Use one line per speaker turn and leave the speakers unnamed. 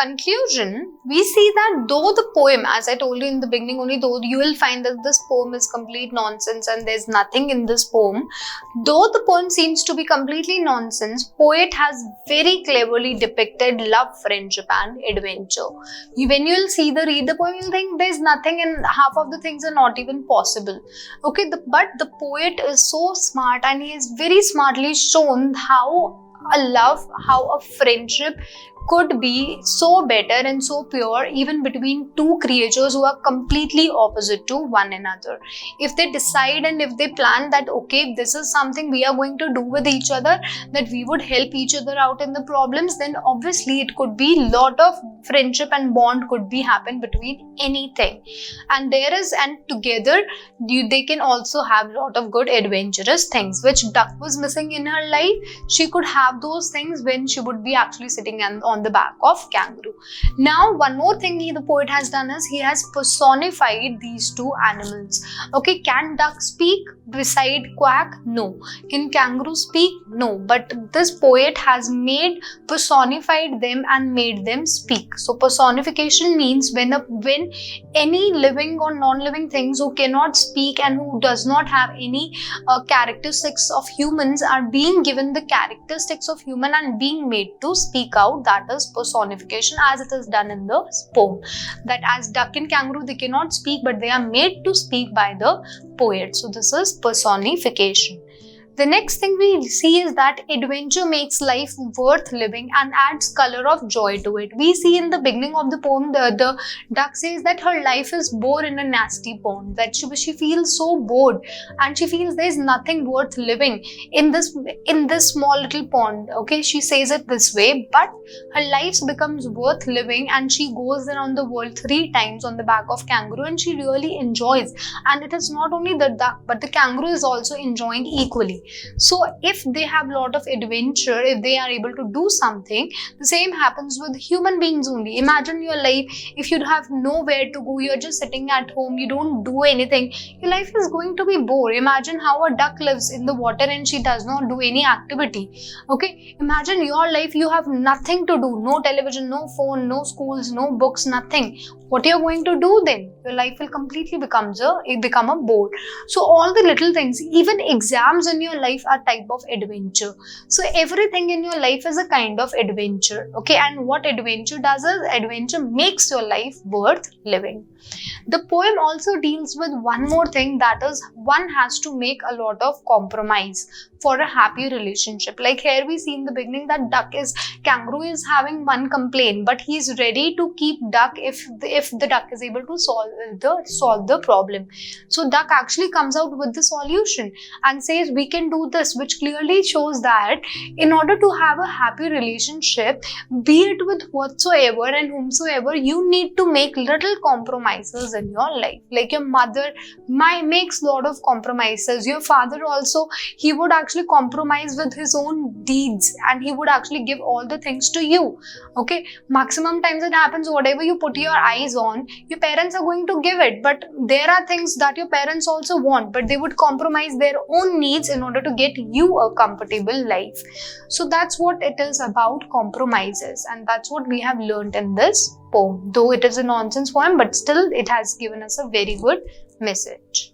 conclusion, we see that though the poem, as I told you in the beginning only, though you will find that this poem is complete nonsense and there's nothing in this poem, though the poem seems to be completely nonsense, poet has very cleverly depicted love, friendship and adventure. When you'll read the poem, you'll think there's nothing and half of the things are not even possible. Okay, but the poet is so smart and he has very smartly shown how a love, how a friendship could be so better and so pure even between two creatures who are completely opposite to one another. If they decide and if they plan that, okay, this is something we are going to do with each other, that we would help each other out in the problems, then obviously it could be lot of friendship and bond could be happen between anything. And together they can also have lot of good adventurous things, which Duck was missing in her life. She could have those things when she would be actually sitting on the back of Kangaroo. Now, one more thing the poet has done is he has personified these two animals. Okay, can Duck speak beside Quack? No. Can Kangaroo speak? No. But this poet has personified them and made them speak. So personification means when any living or non-living things who cannot speak and who does not have any characteristics of humans are being given the characteristics of human and being made to speak out. That is personification, as it is done in the poem. That as Duck and Kangaroo, they cannot speak, but they are made to speak by the poet. So this is personification. The next thing we see is that adventure makes life worth living and adds color of joy to it. We see in the beginning of the poem, the duck says that her life is bored in a nasty pond, that she feels so bored and she feels there is nothing worth living in this small little pond. Okay, she says it this way, but her life becomes worth living and she goes around the world 3 times on the back of Kangaroo and she really enjoys. And it is not only the duck, but the Kangaroo is also enjoying equally. So if they have a lot of adventure, if they are able to do something, the same happens with human beings only. Imagine your life, if you have nowhere to go, you're just sitting at home, you don't do anything, your life is going to be bored. Imagine how a duck lives in the water and she does not do any activity. Okay, imagine your life, you have nothing to do, no television, no phone, no schools, no books, nothing. What you're going to do then? Your life will completely become a bore. So all the little things, even exams in your life are type of adventure. So everything in your life is a kind of adventure. Okay, and what adventure does is adventure makes your life worth living. The poem also deals with one more thing, that is one has to make a lot of compromise for a happy relationship. Like here we see in the beginning that Kangaroo is having one complaint, but he is ready to keep Duck if the Duck is able to solve the problem. So Duck actually comes out with the solution and says we can do this, which clearly shows that in order to have a happy relationship, be it with whatsoever and whomsoever, you need to make little compromises in your life. Like your mother makes a lot of compromises. Your father also, he would actually compromise with his own deeds and he would actually give all the things to you. Okay, maximum times it happens, whatever you put your eyes on, your parents are going to give it, but there are things that your parents also want, but they would compromise their own needs in order to get you a comfortable life. So that's what it is about, compromises, and that's what we have learned in this poem. Though it is a nonsense poem, but still it has given us a very good message.